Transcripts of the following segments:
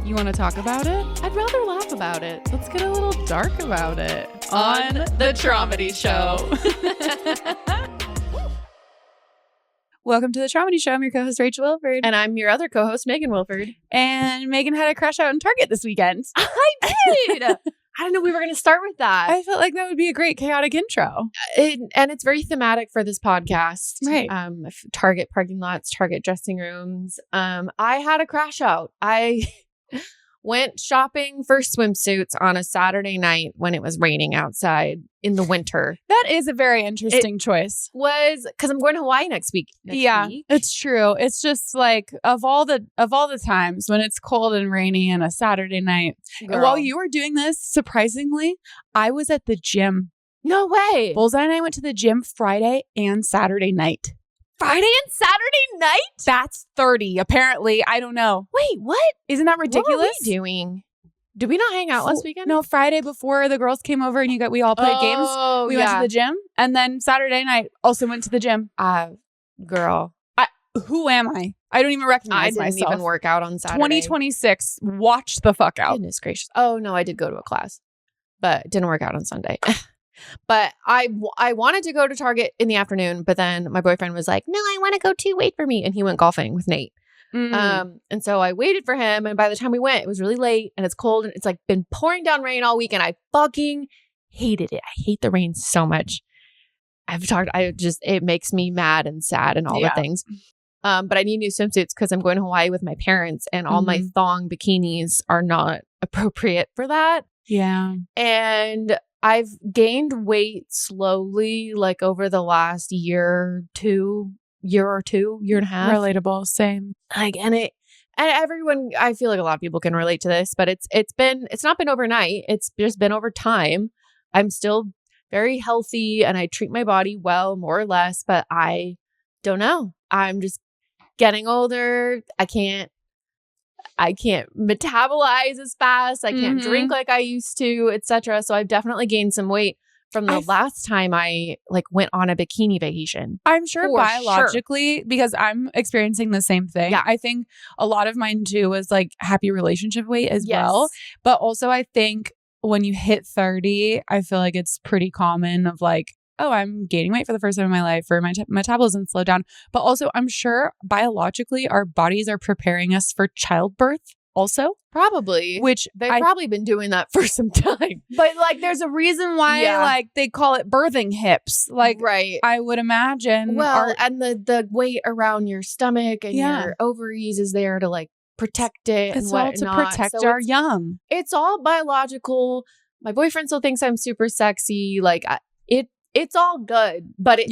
You want to talk about it? I'd rather laugh about it. Let's get a little dark about it. On the Traumedy Show. Welcome to the Traumedy Show. I'm your co-host, Rachel Wilford. And I'm your other co-host, Megan Wilford. And Megan had a crash out in Target this weekend. I did! I didn't know we were going to start with that. I felt like that would be a great chaotic intro. And it's very thematic for this podcast. Right. Target parking lots, Target dressing rooms. I had a crash out. I went shopping for swimsuits on a Saturday night when it was raining outside in the winter. That is a very interesting choice. Was because I'm going to Hawaii next week. It's true. It's just like of all the times when it's cold and rainy and a Saturday night. Girl. While you were doing this, surprisingly, I was at the gym. No way. Bullseye and I went to the gym Friday and Saturday night. Friday and Saturday night? That's 30, apparently. I don't know. Wait, what? Isn't that ridiculous? What were we doing? Did we not hang out last weekend? No, Friday before the girls came over and we all played games. We went to the gym. And then Saturday night also went to the gym. Girl. Who am I? I don't even recognize myself. I didn't even work out on Saturday. 2026. Watch the fuck out. Goodness gracious. Oh, no, I did go to a class, but didn't work out on Sunday. But I wanted to go to Target in the afternoon, but then my boyfriend was like, no, I want to go too. Wait for me. And he went golfing with Nate. Mm. And so I waited for him. And by the time we went, it was really late and it's cold and it's like been pouring down rain all week. And I fucking hated it. I hate the rain so much. It makes me mad and sad and all the things. But I need new swimsuits because I'm going to Hawaii with my parents and all my thong bikinis are not appropriate for that. Yeah. And I've gained weight slowly, like over the last year and a half. Relatable. Same. And everyone, I feel like a lot of people can relate to this, but it's not been overnight. It's just been over time. I'm still very healthy and I treat my body well, more or less, but I don't know. I'm just getting older. I can't metabolize as fast. I can't drink like I used to, etc. So I've definitely gained some weight from the last time I went on a bikini vacation. I'm sure biologically, because I'm experiencing the same thing. Yeah. I think a lot of mine too was happy relationship weight as well. But also I think when you hit 30, I feel like it's pretty common of oh, I'm gaining weight for the first time in my life, or my metabolism slowed down. But also, I'm sure biologically, our bodies are preparing us for childbirth also. Probably. Which they've probably been doing that for some time. But there's a reason why they call it birthing hips. Right. I would imagine. Well, and the weight around your stomach and your ovaries is there to protect it. It's and all to protect our young. It's all biological. My boyfriend still thinks I'm super sexy. It's all good, but it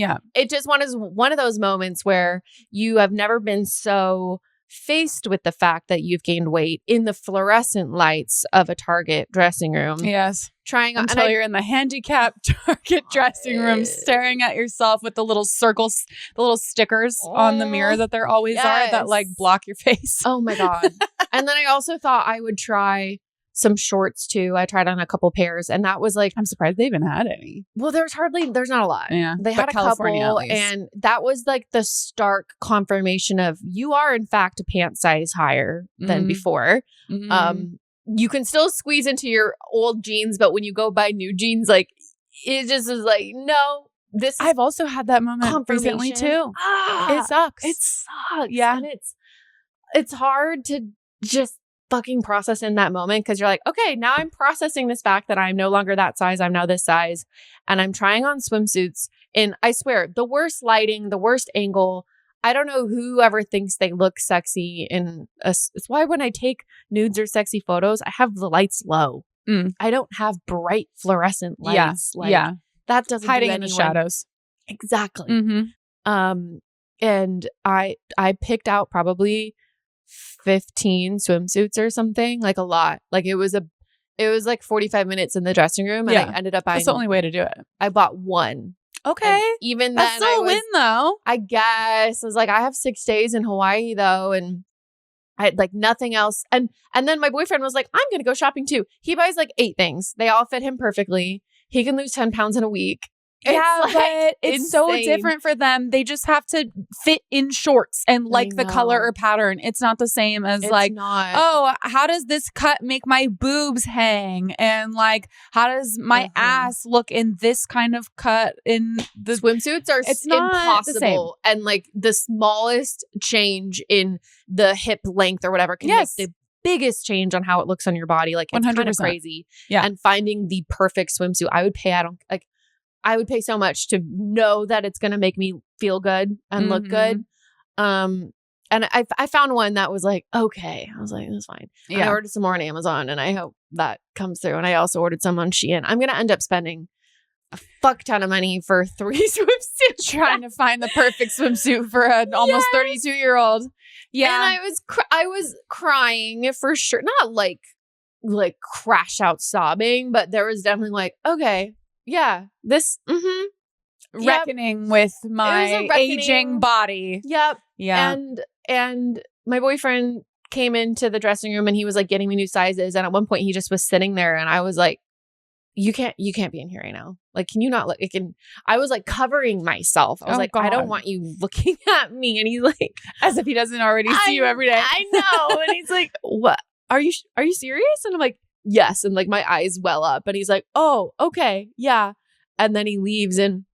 just is one of those moments where you have never been so faced with the fact that you've gained weight in the fluorescent lights of a Target dressing room. Yes. Trying until you're in the handicapped Target dressing room staring at yourself with the little circles, the little stickers on the mirror that there always are that block your face. Oh my God. And then I also thought I would try some shorts too. I tried on a couple pairs and that was I'm surprised they even had any. Well, there's not a lot. Yeah. They had a California, couple and that was the stark confirmation of you are in fact a pant size higher than before. You can still squeeze into your old jeans, but when you go buy new jeans, it just is no, this is I've also had that moment recently too. It sucks. It sucks. Yeah. And it's hard to just fucking process in that moment because you're okay, now I'm processing this fact that I'm no longer that size. I'm now this size. And I'm trying on swimsuits in, I swear, the worst lighting, the worst angle. I don't know whoever thinks they look sexy it's why when I take nudes or sexy photos, I have the lights low. I don't have bright fluorescent lights. That doesn't hiding do in the shadows. Exactly. And I picked out probably 15 swimsuits or something, a lot. It was 45 minutes in the dressing room and I ended up buying. That's the only way to do it. I bought one. Okay. And even then, that's still a win though. I guess I was I have 6 days in Hawaii though, and I had nothing else. And then my boyfriend was I'm gonna go shopping too. He buys 8 things. They all fit him perfectly. He can lose 10 pounds in a week. It's so different for them. They just have to fit in shorts and like the color or pattern. It's not the same as oh, how does this cut make my boobs hang? And like, how does my ass look in this kind of cut in the swimsuits are impossible. And like the smallest change in the hip length or whatever can make the biggest change on how it looks on your body. Like it's 100%. Kind of crazy. Yeah. And finding the perfect swimsuit, I would pay so much to know that it's going to make me feel good and look good. And I found one that was like, okay. I was like, that's fine. Yeah. I ordered some more on Amazon and I hope that comes through. And I also ordered some on Shein. I'm going to end up spending a fuck ton of money for 3 swimsuits. Trying to find the perfect swimsuit for an almost 32-year-old. Yeah. And I was crying for sure. Not like crash out sobbing, but there was definitely like, okay, yeah, this reckoning with my aging body. Yep. Yeah. And my boyfriend came into the dressing room and he was like getting me new sizes. And at one point he just was sitting there and I was like, you can't be in here right now. Like, can you not look? I was like covering myself. I was God. I don't want you looking at me. And he's like, as if he doesn't already see you every day. I know. And he's like, what? Are you serious? And I'm like, yes. And like my eyes well up. And he's like, oh, okay. Yeah. And then he leaves and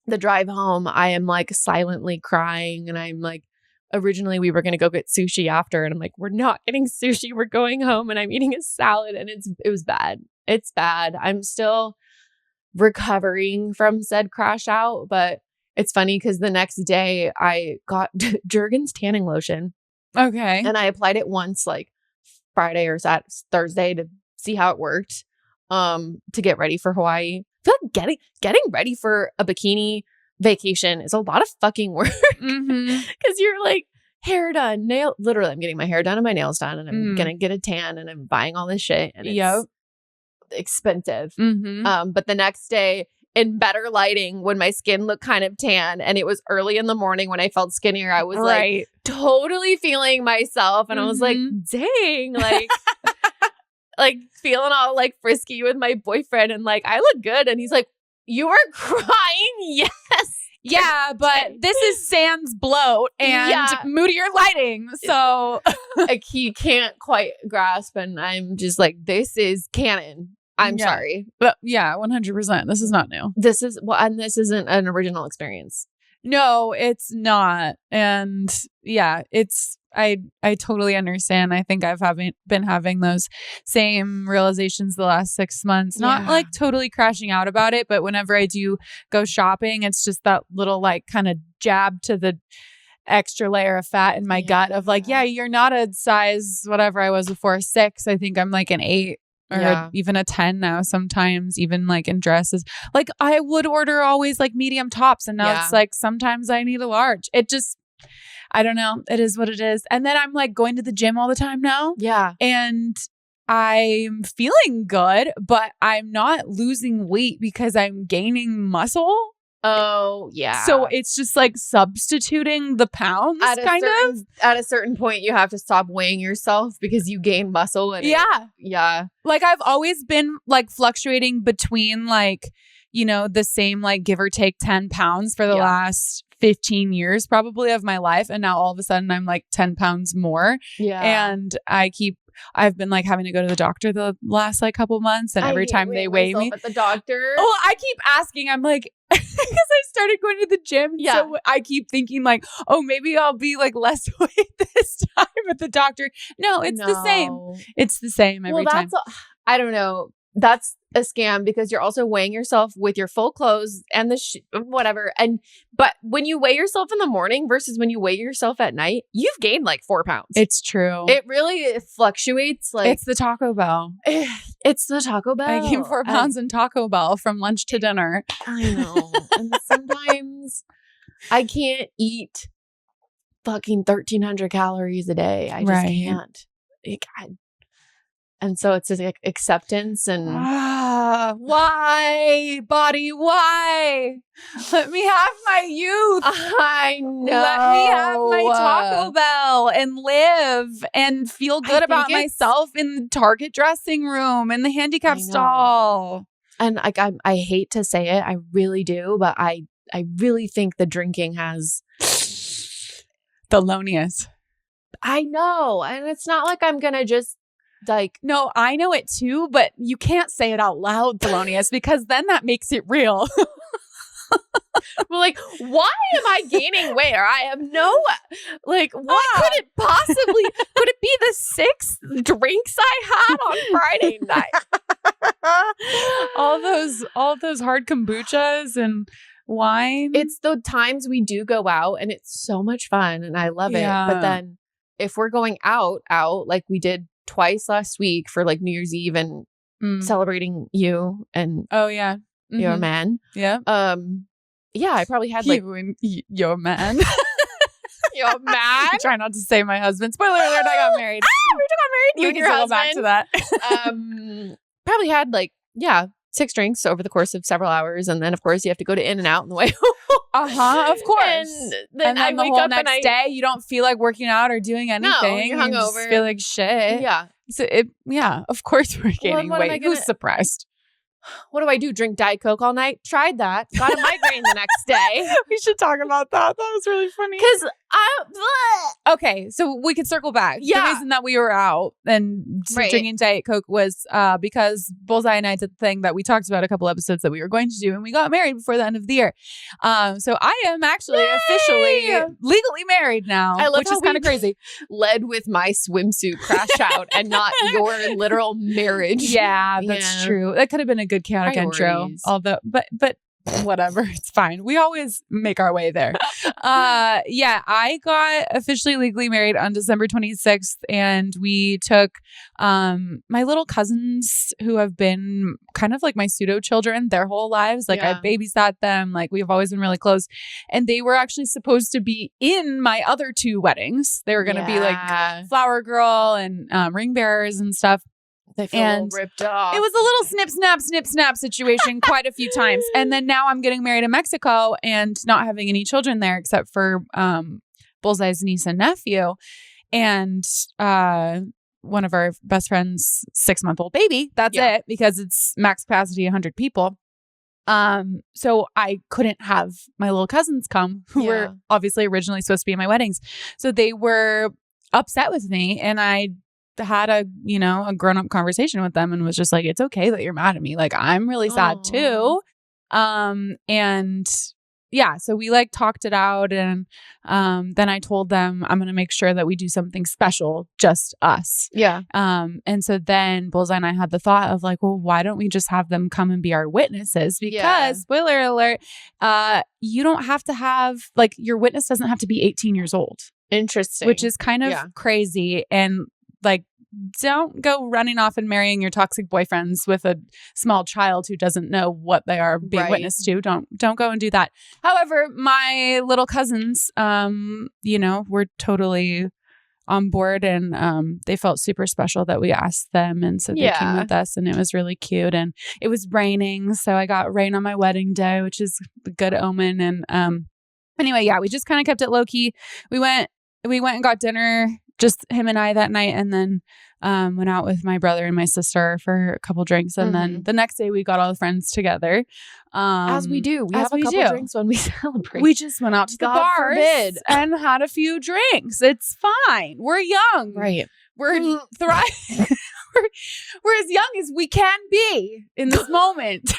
the drive home, I am like silently crying. And I'm like, originally we were going to go get sushi after. And I'm like, we're not getting sushi. We're going home and I'm eating a salad. And it was bad. It's bad. I'm still recovering from said crash out, but it's funny because the next day I got Jergens tanning lotion. Okay. And I applied it once like Friday or Thursday to see how it worked to get ready for Hawaii. I feel like getting ready for a bikini vacation is a lot of fucking work because you're like hair done, literally I'm getting my hair done and my nails done and I'm gonna get a tan and I'm buying all this shit and it's expensive. But the next day in better lighting when my skin looked kind of tan and it was early in the morning when I felt skinnier, I was like totally feeling myself and I was like, dang, like like feeling all like frisky with my boyfriend and like I look good and he's like, you were crying? Yes. Yeah, but this is sans bloat and moodier lighting. So like he can't quite grasp and I'm just like, this is canon. I'm sorry. But yeah, 100%. This is not new. This isn't an original experience. No, it's not. And yeah, I totally understand. I think I've been having those same realizations the last 6 months. Not like totally crashing out about it, but whenever I do go shopping, it's just that little like kind of jab to the extra layer of fat in my gut of like, you're not a size whatever I was before, 6. I think I'm like an 8. Or even a 10 now sometimes, even like in dresses. Like I would order always like medium tops and now it's like sometimes I need a large. It just, I don't know. It is what it is. And then I'm like going to the gym all the time now. Yeah. And I'm feeling good, but I'm not losing weight because I'm gaining muscle. Oh, yeah. So it's just like substituting the pounds At a certain point, you have to stop weighing yourself because you gain muscle. And Like I've always been like fluctuating between like, the same like give or take 10 pounds for the last 15 years probably of my life. And now all of a sudden I'm like 10 pounds more. Yeah. And I've been like having to go to the doctor the last like couple months and every time they weigh me at the doctor. Oh, I keep asking. I'm like, because I started going to the gym. Yeah. So I keep thinking like, oh, maybe I'll be like less weight this time at the doctor. No, it's the same. It's the same every time. I don't know. That's a scam because you're also weighing yourself with your full clothes and the whatever. But when you weigh yourself in the morning versus when you weigh yourself at night, you've gained like 4 pounds. It's true. It really fluctuates. Like it's the Taco Bell. It's the Taco Bell. I gained 4 pounds in Taco Bell from lunch to dinner. I know. And sometimes I can't eat fucking 1,300 calories a day. I just can't. And so it's just like acceptance and why, body, why? Let me have my youth. I know. Let me have my Taco Bell and live and feel good about myself in the Target dressing room, in the handicap stall. And like I hate to say it, I really do, but I really think the drinking has Thelonious. I know. And it's not like I'm gonna just like no, I know it too, but you can't say it out loud, Thelonious, because then that makes it real. Well, like, why am I gaining weight? Or I have no, like, what could it possibly, could it be the 6 drinks I had on Friday night? all those hard kombuchas and wine. It's the times we do go out and it's so much fun and I love it. But then if we're going out, like we did twice last week for like New Year's Eve and celebrating you and your man. Yeah. Yeah, I probably had like you and your man. Your man. Try not to say my husband. Spoiler alert, I got married. We got married. You and your husband. Back to that. Probably had like 6 drinks over the course of several hours, and then of course you have to go to In-N-Out on the way home. Of course. And then I the wake whole up next day, you don't feel like working out or doing anything. No, you're hungover. You just feel like shit. Yeah. So of course we're gaining weight. Who's surprised? What do I do? Drink Diet Coke all night? Tried that. Got a migraine the next day. We should talk about that. That was really funny. Because okay, so we could circle back. Yeah. The reason that we were out and drinking Diet Coke was because Bullseye and I did the thing that we talked about a couple episodes that we were going to do, and we got married before the end of the year. So I am actually officially legally married now, which is kind of crazy. Led with my swimsuit crash out and not your literal marriage. Yeah, that's true. That could have been a good chaotic intro. Although, but whatever, it's fine. We always make our way there. I got officially legally married on December 26th, and we took my little cousins who have been kind of like my pseudo children their whole lives. Like I babysat them. Like we've always been really close, and they were actually supposed to be in my other 2 weddings. They were going to be like flower girl and ring bearers and stuff. They feel a little ripped off. It was a little snip, snap situation quite a few times. And then now I'm getting married in Mexico and not having any children there except for Bullseye's niece and nephew. And one of our best friends' 6-month-old baby. That's it, because it's max capacity 100 people. So I couldn't have my little cousins come who were obviously originally supposed to be in my weddings. So they were upset with me, and I had a grown-up conversation with them and was just like, it's okay that you're mad at me. Like, I'm really sad too. So we like talked it out, and then I told them I'm going to make sure that we do something special, just us. Yeah. And so then Bullseye and I had the thought of like, well, why don't we just have them come and be our witnesses? Because spoiler alert, you don't have to have, like, your witness doesn't have to be 18 years old. Interesting. Which is kind of crazy. And like, don't go running off and marrying your toxic boyfriends with a small child who doesn't know what they are being witness to. Don't go and do that. However, my little cousins, were totally on board, and they felt super special that we asked them, and so they came with us, and it was really cute. And it was raining, so I got rain on my wedding day, which is a good omen. And anyway, we just kind of kept it low key. We went and got dinner, just him and I that night, and then went out with my brother and my sister for a couple drinks, and then the next day we got all the friends together. As we do. We have a couple drinks when we celebrate. We just went out to the bars and had a few drinks. It's fine. We're young. Right. We're thriving. we're as young as we can be in this moment.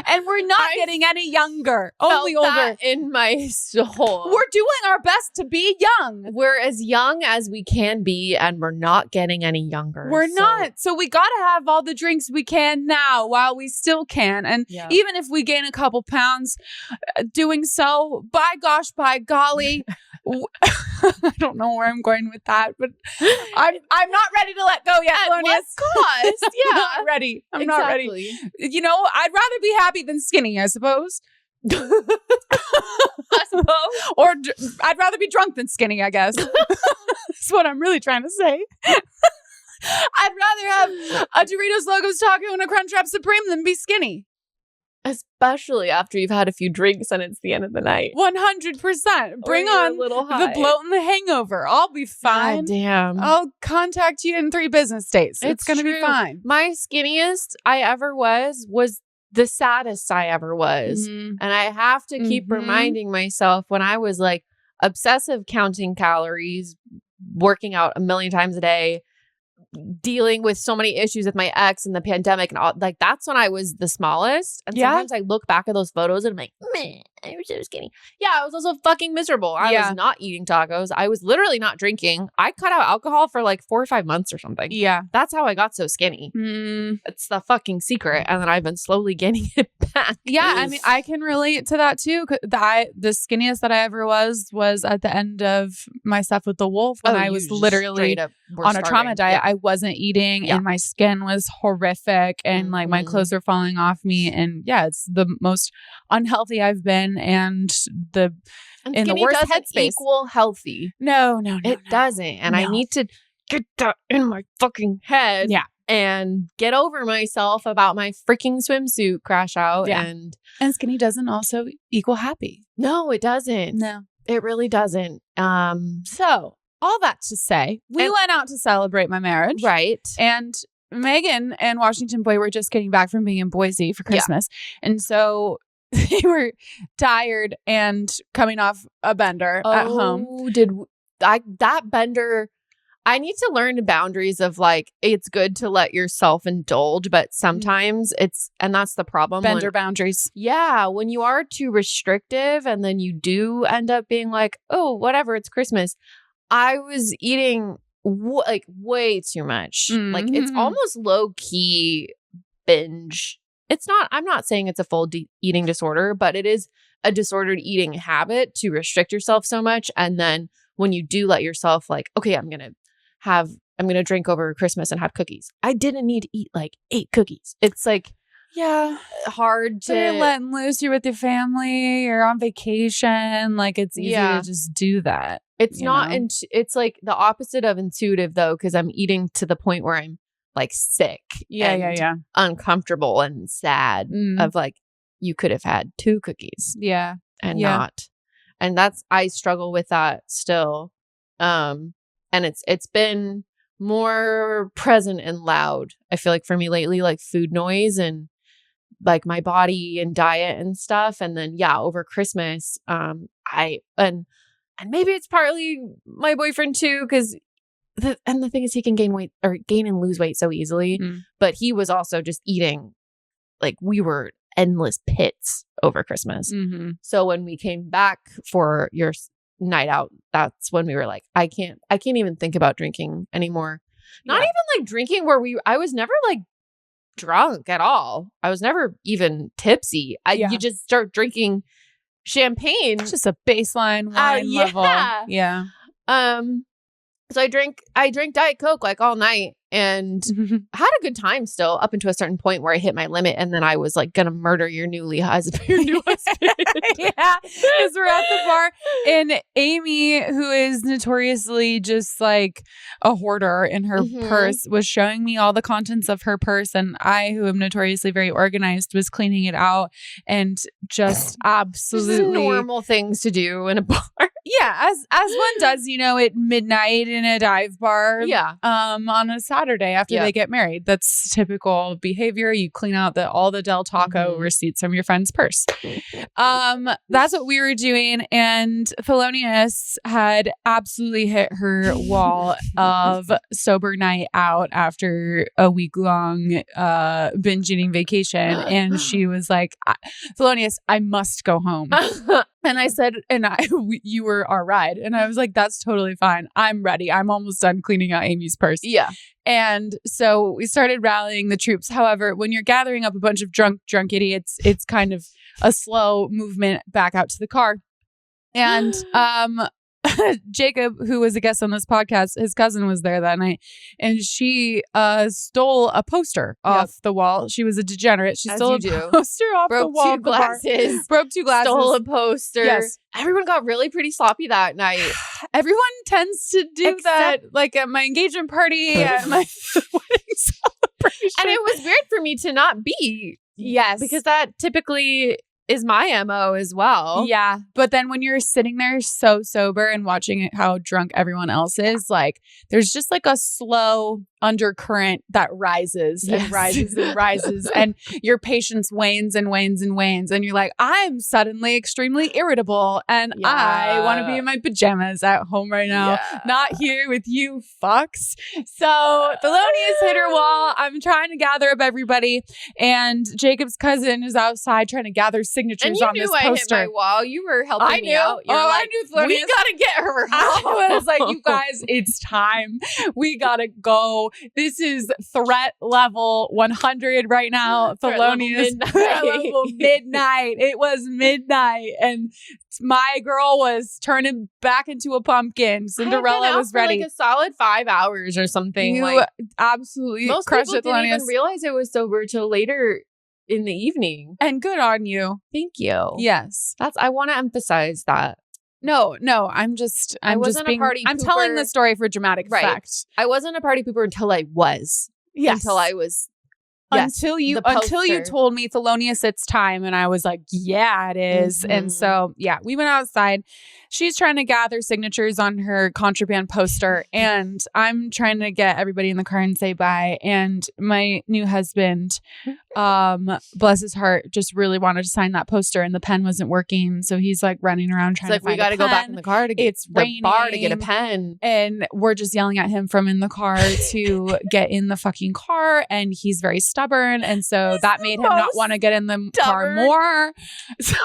And we're not getting any younger, only older. That in my soul. We're doing our best to be young. We're as young as we can be, and we're not getting any younger. We're not. So we got to have all the drinks we can now while we still can. And even if we gain a couple pounds doing so, by gosh, by golly, I don't know where I'm going with that, but I'm not ready to let go yet. At what cost? I'm not ready. I'm not ready. I'd rather be happy than skinny, I suppose. Or I'd rather be drunk than skinny, I guess. That's what I'm really trying to say. I'd rather have a Doritos Logos Taco and a Crunchwrap Supreme than be skinny. Especially after you've had a few drinks and it's the end of the night. 100%. Bring on the bloat and the hangover. I'll be fine. God damn. I'll contact you in 3 business days. It's going to be fine. My skinniest I ever was the saddest I ever was. And I have to keep reminding myself when I was like obsessive counting calories, working out a million times a day, dealing with so many issues with my ex and the pandemic and all, like that's when I was the smallest. And sometimes I look back at those photos and I'm like, man, I was so skinny. Yeah, I was also fucking miserable. I was not eating tacos. I was literally not drinking. I cut out alcohol for like 4 or 5 months or something. Yeah. That's how I got so skinny. It's the fucking secret. And then I've been slowly gaining it back. Yeah, I mean, I can relate to that too. The skinniest that I ever was at the end of my stuff with the Wolf when I was literally on a trauma diet. I wasn't eating and my skin was horrific and like my clothes were falling off me. And it's the most unhealthy I've been and in the worst headspace. Equal healthy. No, it doesn't. And I need to get that in my fucking head. Yeah. And get over myself about my freaking swimsuit crash out. Yeah. And skinny doesn't also equal happy. No, it doesn't. No, it really doesn't. So all that to say, we went out to celebrate my marriage. Right. And Megan and Washington Boy were just getting back from being in Boise for Christmas. Yeah. And so they were tired and coming off a bender at home. That bender... I need to learn the boundaries of like, it's good to let yourself indulge, but sometimes and that's the problem. Bender boundaries. Yeah. When you are too restrictive and then you do end up being like, oh, whatever, it's Christmas. I was eating like way too much. Like it's almost low key binge. I'm not saying it's a full eating disorder, but it is a disordered eating habit to restrict yourself so much. And then when you do let yourself like, okay, I'm going to drink over Christmas and have cookies. I didn't need to eat like 8 cookies. It's like, hard to. You're letting loose. You're with your family. You're on vacation. Like it's easy to just do that. It's not. It's like the opposite of intuitive though, because I'm eating to the point where I'm like sick. Yeah. Uncomfortable and sad. Of like, you could have had 2 cookies. Yeah. And not. And I struggle with that still. And it's been more present and loud, I feel like for me lately, like food noise and like my body and diet and stuff. And then, over Christmas, and maybe it's partly my boyfriend too, because the thing is he can gain and lose weight so easily, but he was also just eating, like we were endless pits over Christmas. So when we came back for your night out, that's when we were like, I can't even think about drinking anymore. Not even like drinking where I was never like drunk at all. I was never even tipsy. You just start drinking champagne. It's just a baseline wine level. Yeah. So I drank Diet Coke like all night and had a good time still up until a certain point where I hit my limit and then I was like gonna murder your new husband. Yeah, because we're at the bar and Amy, who is notoriously just like a hoarder in her purse, was showing me all the contents of her purse, and I, who am notoriously very organized, was cleaning it out and just absolutely normal things to do in a bar. Yeah, as one does, at midnight in a dive bar. Yeah. On a Saturday after they get married. That's typical behavior. You clean out all the Del Taco receipts from your friend's purse. That's what we were doing. And Thelonious had absolutely hit her wall of sober night out after a week-long binge eating vacation. And she was like, Thelonious, I must go home. And I said, you were our ride. And I was like, that's totally fine. I'm ready. I'm almost done cleaning out Amy's purse. Yeah. And so we started rallying the troops. However, when you're gathering up a bunch of drunk idiots, it's kind of a slow movement back out to the car. And Jacob, who was a guest on this podcast, his cousin was there that night, and she stole a poster off the wall. She was a degenerate. She stole a poster off the wall. Broke 2 glasses. Stole a poster. Yes. Everyone got really pretty sloppy that night. Everyone tends to do that, like at my engagement party, at my wedding celebration. And it was weird for me to not be Yes. Because that typically is my MO as well. Yeah. But then when you're sitting there so sober and watching how drunk everyone else is, like there's just like a slow undercurrent that rises and rises and rises, and your patience wanes and wanes and wanes, and you're like, I'm suddenly extremely irritable and I want to be in my pajamas at home right now, not here with you fucks. So Thelonia's hit her wall. I'm trying to gather up everybody, and Jacob's cousin is outside trying to gather signatures on this poster. I hit my wall. You were helping me out. You're I knew Thelonia's. We gotta get her home. I was like, you guys, it's time. We gotta go. This is threat level 100 right now. Thelonia's threat level midnight. It was midnight, and my girl was turning back into a pumpkin. Cinderella was ready. Like a solid 5 hours or something. You like absolutely most crushed people it, didn't Thelonious. even realize it was sober till later in the evening. And good on you. Thank you. Yes. I want to emphasize that. No, I'm just being, party I'm pooper. telling the story for dramatic Right. effect. I wasn't a party pooper until I was. Yes. Until I was. Until you told me, Thelonious, it's time. And I was like, yeah, it is. Mm-hmm. And so, yeah, we went outside. She's trying to gather signatures on her contraband poster. And I'm trying to get everybody in the car and say bye. And my new husband, bless his heart, just really wanted to sign that poster. And the pen wasn't working. So he's like running around trying to find we got to go back in the car to get the bar to get a pen. And we're just yelling at him from in the car to get in the fucking car. And he's very stubborn. And so that made him not want to get in the car more. So...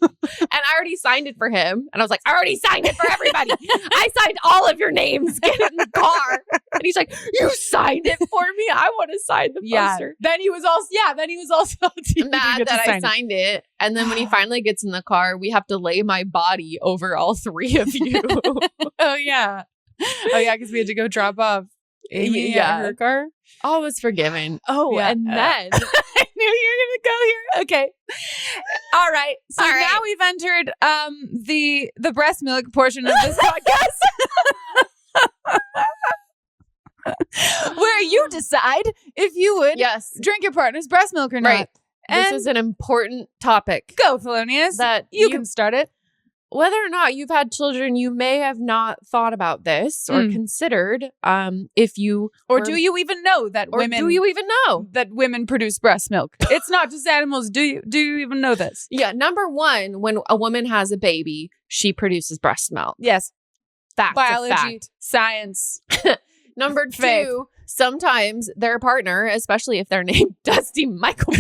And I already signed it for him. And I was like, I already signed it for everybody. I signed all of your names. Get in the car. And he's like, you signed it for me? I want to sign the poster. Then he was also mad that I signed it. And then when he finally gets in the car, we have to lay my body over all three of you. Oh, yeah. Because we had to go drop off Amy at her car. All was forgiven. And then I knew you were gonna go here. Okay. All right. So now we've entered the breast milk portion of this podcast. Where you decide if you would drink your partner's breast milk or not. Right. And this is an important topic. Go, Thelonious. That you can start it. Whether or not you've had children, you may have not thought about this or considered if you... do you even know that women... do you even know that women produce breast milk? It's not just animals. Do you even know this? Yeah. Number one, when a woman has a baby, she produces breast milk. Yes. Fact. Biology. Science. Number two, sometimes their partner, especially if they're named Dusty Michael...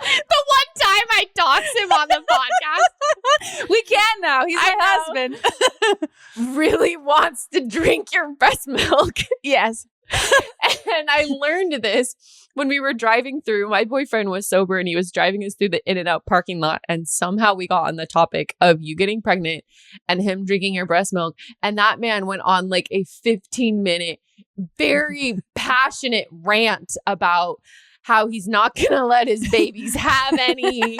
The one time I doxed him on the podcast. We can now. He's my husband. Really wants to drink your breast milk. Yes. And I learned this when we were driving through. My boyfriend was sober and he was driving us through the In-N-Out parking lot. And somehow we got on the topic of you getting pregnant and him drinking your breast milk. And that man went on like a 15-minute, very passionate rant about how he's not going to let his babies have any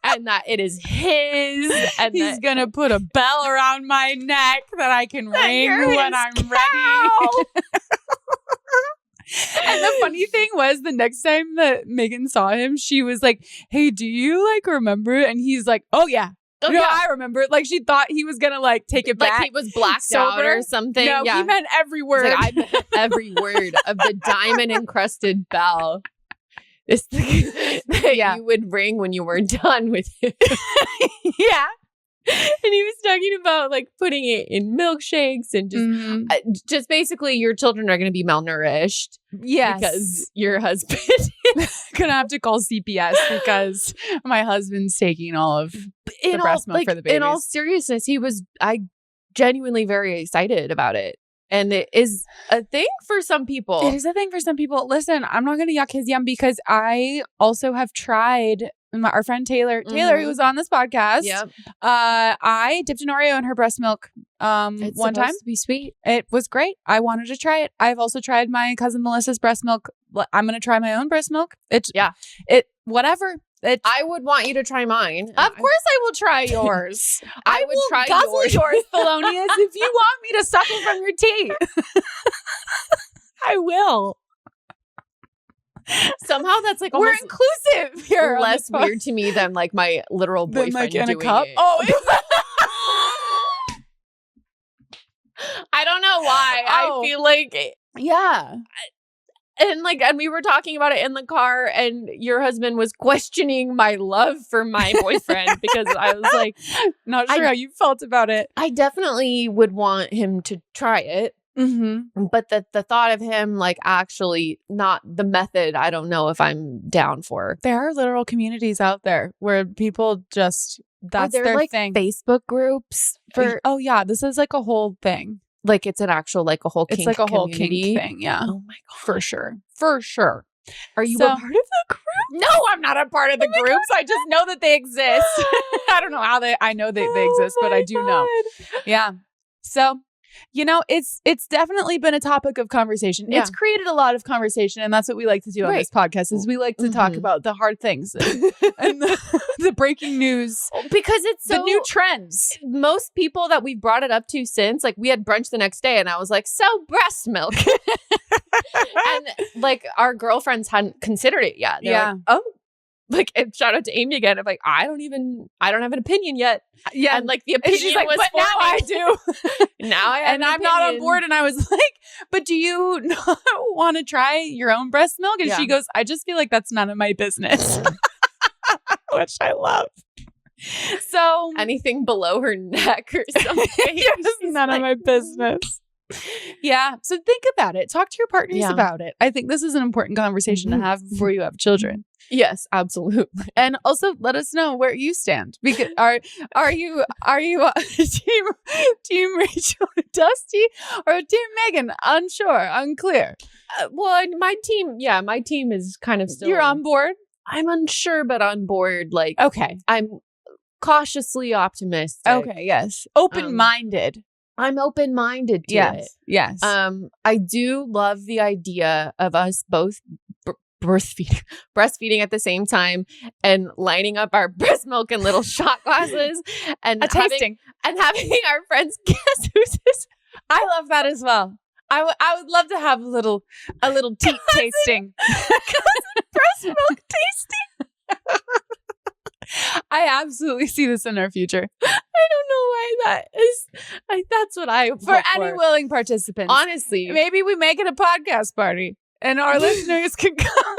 and that it is his. And he's going to put a bell around my neck that I can ring when I'm ready. And the funny thing was, the next time that Megan saw him, she was like, hey, do you like remember? And he's like, oh, yeah. I remember. Like, she thought he was going to like take it back. Like he was blacked out or something. No, he meant every word. Like, I meant every word of the diamond encrusted bell. This thing that you would ring when you were done with it. Yeah. And he was talking about like putting it in milkshakes and just basically your children are going to be malnourished. Yes. Because your husband is going to have to call CPS because my husband's taking all of the breast milk for the babies. In all seriousness, I genuinely very excited about it. And it is a thing for some people. It is a thing for some people. Listen, I'm not going to yuck his yum because I also have tried. Our friend Taylor, who was on this podcast. Yep. I dipped an Oreo in her breast milk it's one time. To be sweet. It was great. I wanted to try it. I've also tried my cousin Melissa's breast milk. I'm going to try my own breast milk. Whatever. I would want you to try mine. Of course I will try yours. I would try yours, Thelonious, if you want me to suckle from your teeth. I will. Somehow that's like we're almost inclusive here. less weird to me than like my literal boyfriend like in doing a cup. it. Oh, I don't know why. I feel like yeah. And we were talking about it in the car, and your husband was questioning my love for my boyfriend because I was like, not sure how you felt about it. I definitely would want him to try it. Mm-hmm. But the thought of him like actually not the method, I don't know if I'm down for. There are literal communities out there where people just that's their like thing. Facebook groups for this is like a whole thing. Like it's an actual like a whole kink it's like a whole community. kink thing, yeah. Oh my god, for sure. Are you a part of the group? No, I'm not a part of the groups. I just know that they exist. I don't know how I know they exist, but I do know. Yeah. So, it's definetly been a topic of conversation. Yeah. It's created a lot of conversation, and that's what we like to do on this podcast is we like to talk about the hard things and the breaking news. Because it's the new trends. Most people that we've brought it up to since, like we had brunch the next day and I was like, so breast milk. And like our girlfriends hadn't considered it yet. They're like, oh. Like, and shout out to Amy again. I'm like, I don't have an opinion yet. Yeah. And like the opinion she's like, was but now I do. Now I have and I'm not on board. And I was like, but do you not want to try your own breast milk? And she goes, I just feel like that's none of my business. Which I love. So anything below her neck or something. None of my business. Yeah. So think about it. Talk to your partners about it. I think this is an important conversation to have before you have children. Yes, absolutely. And also let us know where you stand. Because are you team Rachel and Dusty or team Megan? Unsure, unclear. Well, my team is kind of still. You're on board? I'm unsure, but on board. Like, okay. I'm cautiously optimistic. Okay, yes. Open-minded. I'm open-minded to it. Yes. I do love the idea of us both breastfeeding at the same time and lining up our breast milk in little shot glasses and tasting and having our friends guess who's this. I love that as well. I would love to have a little teat tasting. Breast milk tasting. I absolutely see this in our future. I don't know why that is. That's what I for any willing participants. Honestly, maybe we make it a podcast party and our listeners can come.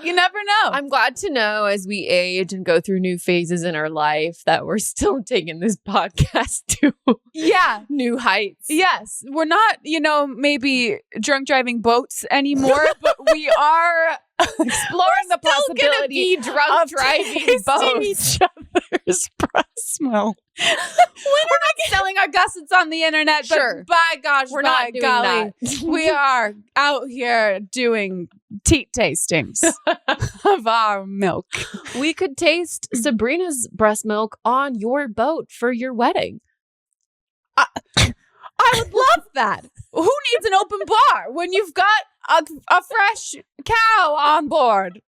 You never know. I'm glad to know as we age and go through new phases in our life that we're still taking this podcast to new heights. Yes. We're not, maybe drunk driving boats anymore, but we are exploring the possibility of drunk driving boats. Each other's breast milk. We're not selling our gussets on the internet, but by gosh, we're not doing that. We are out here doing teat tastings of our milk. We could taste Sabrina's breast milk on your boat for your wedding. I would love that. Who needs an open bar when you've got a fresh cow on board?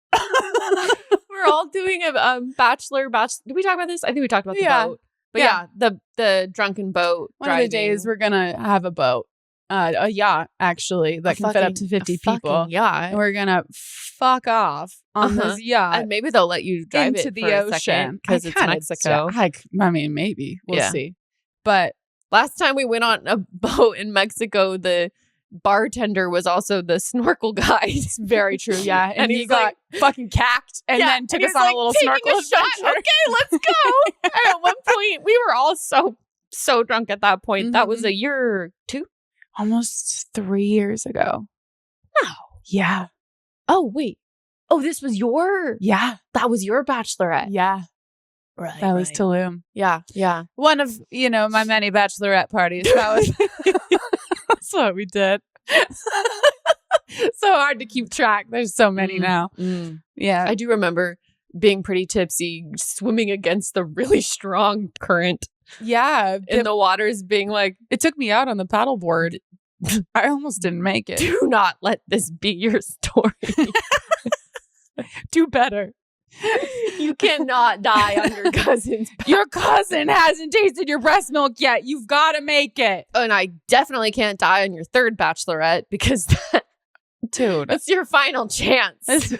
We're all doing a bachelor. Did we talk about this? I think we talked about the boat. But the drunken boat. One of the days we're gonna have a boat, a yacht actually that can fit up to 50 people. Yeah, and we're gonna fuck off on this yacht, and maybe they'll let you drive into it the for ocean because it's Mexico. I mean, maybe we'll see. But last time we went on a boat in Mexico, the bartender was also the snorkel guy. It's very true, yeah. And he got fucking cacked and then took us on a little snorkel adventure. Okay, let's go. And at one point, we were all so drunk at that point. That was a year or two? Almost 3 years ago. No. Yeah. Oh, wait. Oh, this was your... Yeah. That was your bachelorette. Yeah. Right. That was Tulum. Yeah. Yeah. One of, my many bachelorette parties. That was... That's what we did. So hard to keep track. There's so many now. Yeah. I do remember being pretty tipsy, swimming against the really strong current. Yeah. In the waters, being like, it took me out on the paddleboard. I almost didn't make it. Do not let this be your story. Do better. You cannot die on your cousin's back. Your cousin hasn't tasted your breast milk yet. You've got to make it. And I definitely can't die on your third bachelorette because Dude. It's your final chance.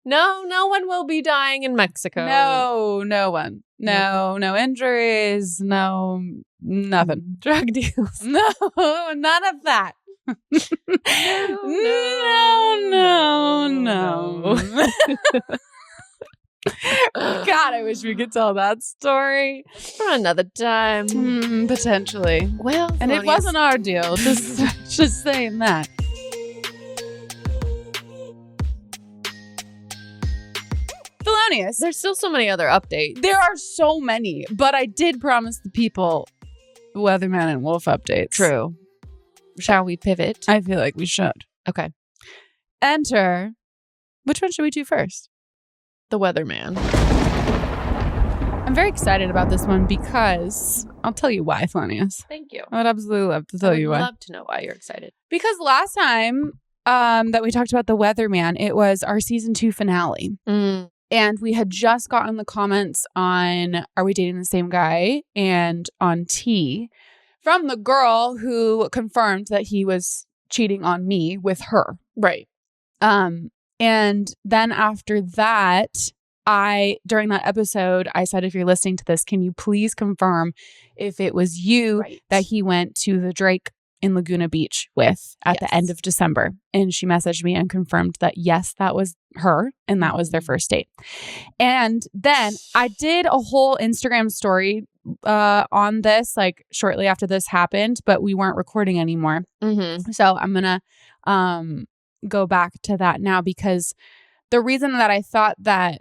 No one will be dying in Mexico. No one. No injuries. No, nothing. Drug deals. No, none of that. No. God, I wish we could tell that story For another time. Potentially. Well, And it wasn't our deal. Just saying that. Thelonious. There's still so many other updates. There are so many, but I did promise the people Weatherman and Wolf updates. True. Shall we pivot? I feel like we should. Okay. Enter. Which one should we do first? The Weatherman. I'm very excited about this one because I'll tell you why, Thelonious. Thank you. I would absolutely love to tell you why. I'd love to know why you're excited. Because last time that we talked about The Weatherman, it was our season 2 finale. And we had just gotten the comments on Are We Dating the Same Guy? And on T from the girl who confirmed that he was cheating on me with her. Right. And then after that, during that episode, I said, if you're listening to this, can you please confirm if it was you that he went to the Drake in Laguna Beach with at the end of December? And she messaged me and confirmed that, yes, that was her. And that was their first date. And then I did a whole Instagram story on this, like shortly after this happened, but we weren't recording anymore. So I'm going to go back to that now, because the reason that I thought that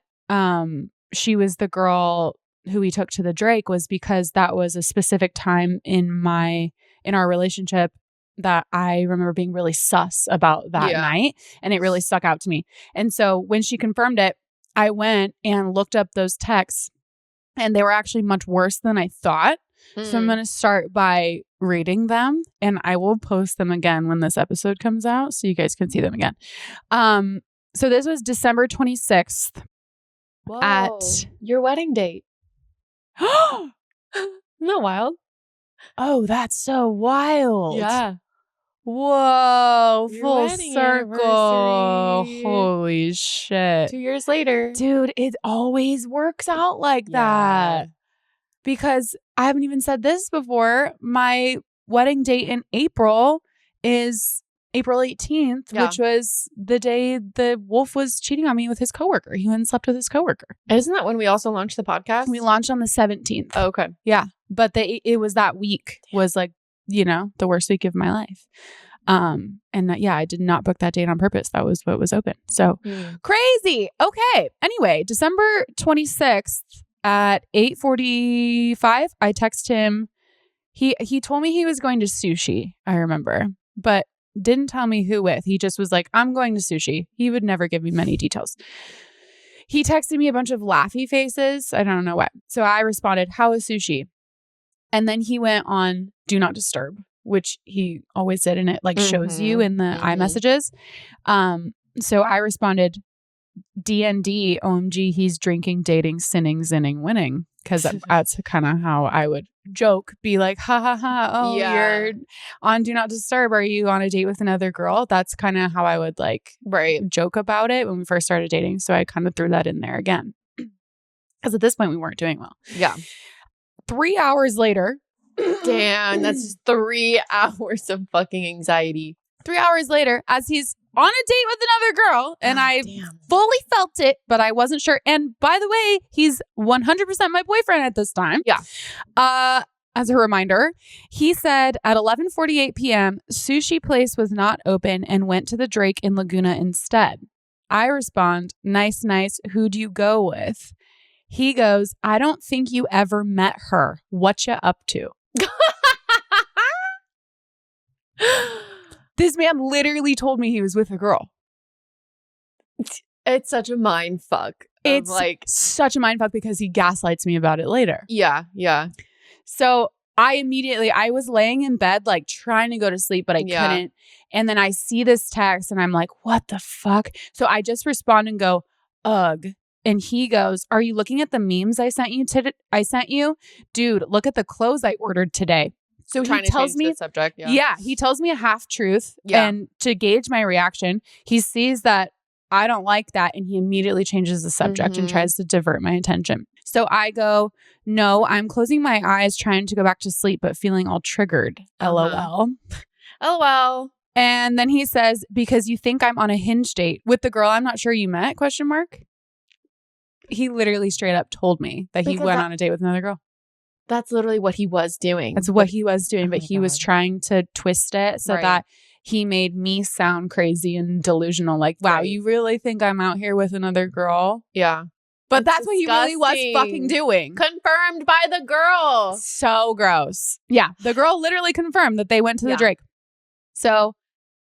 she was the girl who we took to the Drake was because that was a specific time in our relationship that I remember being really sus about that night, and it really stuck out to me. And so when she confirmed it, I went and looked up those texts, and they were actually much worse than I thought. So I'm going to start by reading them, and I will post them again when this episode comes out so you guys can see them again. So this was December 26th. Whoa. At your wedding date. Isn't that wild? Oh, that's so wild. Yeah. Whoa. Your Full wedding circle. anniversary. Holy shit. 2 years later. Dude, it always works out like that. Because I haven't even said this before. My wedding date in April is April 18th, which was the day the Wolf was cheating on me with his coworker. He went and slept with his coworker. Isn't that when we also launched the podcast? We launched on the 17th. Oh, okay. Yeah. But it was that week was like, the worst week of my life. And I did not book that date on purpose. That was what was open. So crazy. Okay. Anyway, December 26th at 8:45, I text him. He told me he was going to sushi, I remember, but didn't tell me who with. He just was like, I'm going to sushi. He would never give me many details. He texted me a bunch of laughy faces. I don't know what. So I responded, how is sushi? And then he went on Do Not Disturb, which he always did. And it shows you in the iMessages. So I responded, DND, OMG, he's drinking, dating, sinning, zinning, winning. Because that's kind of how I would joke, be like, ha ha ha, oh, you're on Do Not Disturb. Are you on a date with another girl? That's kind of how I would joke about it when we first started dating. So I kind of threw that in there again. Because at this point, we weren't doing well. Yeah. 3 hours later. Damn, that's just 3 hours of fucking anxiety. 3 hours later, as he's on a date with another girl, and I fully felt it, but I wasn't sure. And by the way, he's 100% my boyfriend at this time. Yeah. As a reminder, he said at 11:48 p.m., sushi place was not open and went to the Drake in Laguna instead. I respond, nice. Who do you go with? He goes, I don't think you ever met her. What you up to? This man literally told me he was with a girl. It's such a mind fuck. It's such a mind fuck because he gaslights me about it later. Yeah. So I was laying in bed, trying to go to sleep, but I couldn't. And then I see this text and I'm like, what the fuck? So I just respond and go, ugh. And he goes, are you looking at the memes I sent you? Dude, look at the clothes I ordered today. So Trying he tells to change me the subject. Yeah, he tells me a half truth. Yeah. And to gauge my reaction, he sees that I don't like that and he immediately changes the subject and tries to divert my attention. So I go, no, I'm closing my eyes, trying to go back to sleep, but feeling all triggered. LOL. LOL. And then he says, because you think I'm on a Hinge date with the girl I'm not sure you met, ? He literally straight up told me that he went on a date with another girl. That's literally what he was doing. That's what he was doing, but he was trying to twist it so that he made me sound crazy and delusional. Like, wow, you really think I'm out here with another girl? Yeah. But that's what he really was fucking doing. Confirmed by the girl. So gross. Yeah. The girl literally confirmed that they went to the Drake. So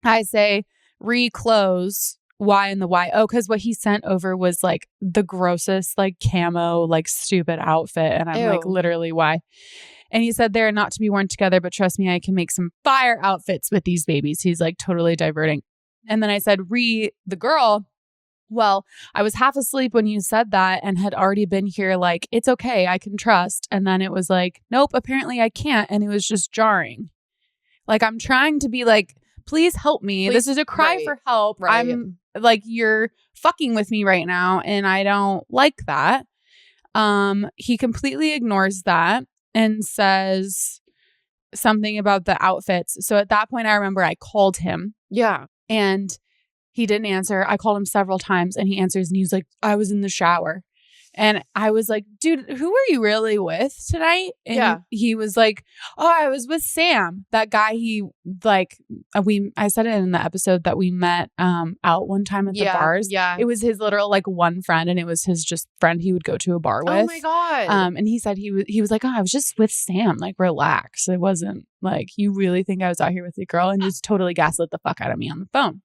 I say, reclose. Why and the why? Oh, because what he sent over was like the grossest, like camo, like stupid outfit. And I'm like, literally, why? And he said they're not to be worn together, but trust me, I can make some fire outfits with these babies. He's like totally diverting. And then I said, the girl, well, I was half asleep when you said that and had already been here like, it's okay, I can trust. And then it was like, nope, apparently I can't. And it was just jarring. Like, I'm trying to be like, please help me. This is a cry for help. I'm like, you're fucking with me right now. And I don't like that. He completely ignores that and says something about the outfits. So at that point, I remember I called him. Yeah. And he didn't answer. I called him several times and he answers and he's like, I was in the shower. And I was like, dude, who were you really with tonight? And he was like, oh, I was with Sam. That guy, he like, I said it in the episode that we met out one time at the bars. Yeah. It was his literal like one friend and it was his just friend he would go to a bar with. Oh my God. And he said he was like, oh, I was just with Sam. Like, relax. It wasn't like, you really think I was out here with a girl? And just totally gaslit the fuck out of me on the phone.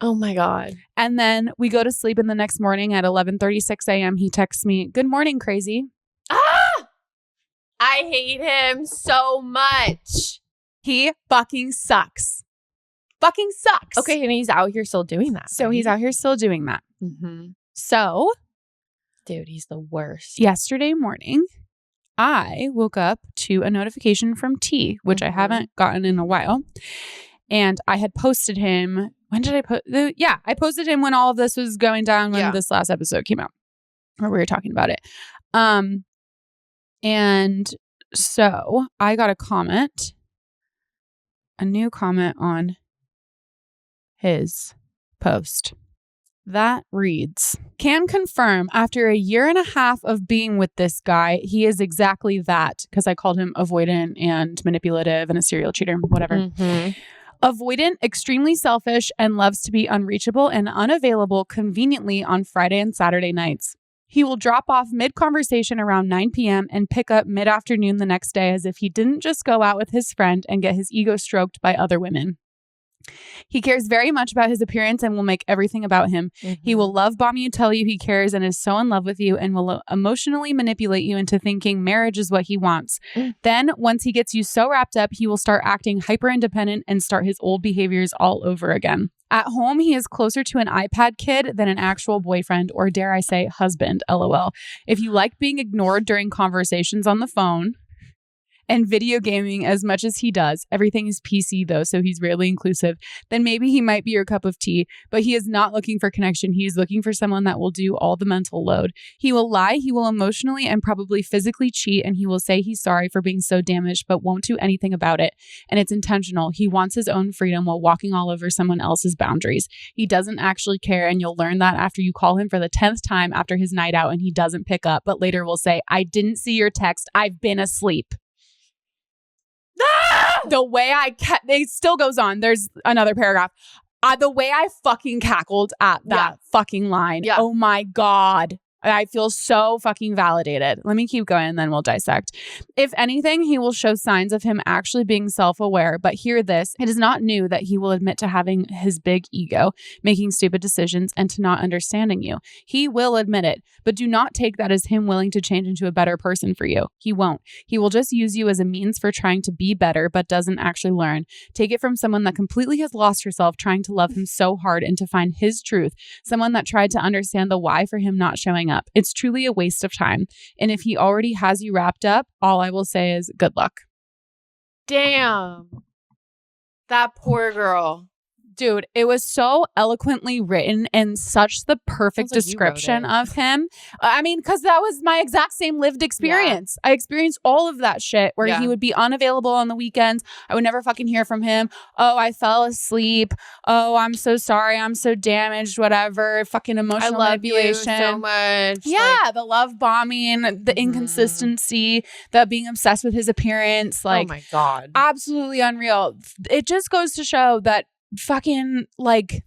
Oh my God. And then we go to sleep and the next morning at 11:36 a.m. he texts me, good morning, crazy. Ah! I hate him so much. He fucking sucks. Fucking sucks. Okay, and he's out here still doing that. So he's out here still doing that. So, dude, he's the worst. Yesterday morning, I woke up to a notification from T, which I haven't gotten in a while. And I had posted him. When did I post? I posted him when all of this was going down when this last episode came out, where we were talking about it. And so I got a new comment on his post that reads, can confirm after 1.5 years of being with this guy, he is exactly that, because I called him avoidant and manipulative and a serial cheater, whatever. Avoidant, extremely selfish, and loves to be unreachable and unavailable conveniently on Friday and Saturday nights. He will drop off mid-conversation around 9 p.m. and pick up mid-afternoon the next day as if he didn't just go out with his friend and get his ego stroked by other women. He cares very much about his appearance and will make everything about him. He will love bomb you, tell you he cares and is so in love with you, and will emotionally manipulate you into thinking marriage is what he wants. Then, once he gets you so wrapped up, he will start acting hyper independent and start his old behaviors all over again. At home, he is closer to an iPad kid than an actual boyfriend, or dare I say, husband, LOL. If you like being ignored during conversations on the phone and video gaming as much as he does, everything is PC though, so he's rarely inclusive, then maybe he might be your cup of tea, but he is not looking for connection. He is looking for someone that will do all the mental load. He will lie, he will emotionally and probably physically cheat, and he will say he's sorry for being so damaged, but won't do anything about it. And it's intentional. He wants his own freedom while walking all over someone else's boundaries. He doesn't actually care, and you'll learn that after you call him for the 10th time after his night out and he doesn't pick up, but later will say, I didn't see your text, I've been asleep. The way it still goes on. There's another paragraph. The way I fucking cackled at that fucking line. Yeah. Oh my God. I feel so fucking validated. Let me keep going and then we'll dissect. If anything, he will show signs of him actually being self-aware. But hear this, it is not new that he will admit to having his big ego, making stupid decisions, and to not understanding you. He will admit it, but do not take that as him willing to change into a better person for you. He won't. He will just use you as a means for trying to be better, but doesn't actually learn. Take it from someone that completely has lost herself trying to love him so hard and to find his truth. Someone that tried to understand the why for him not showing up. It's truly a waste of time. And if he already has you wrapped up, all I will say is good luck. Damn. That poor girl. Dude, it was so eloquently written and such the perfect description of him. I mean, because that was my exact same lived experience. I experienced all of that shit where he would be unavailable on the weekends. I would never fucking hear from him. Oh, I fell asleep. Oh, I'm so sorry. I'm so damaged. Whatever. Fucking emotional manipulation. You so much. Yeah, the love bombing, the inconsistency, the being obsessed with his appearance. Like, oh my God. Absolutely unreal. It just goes to show that fucking, like,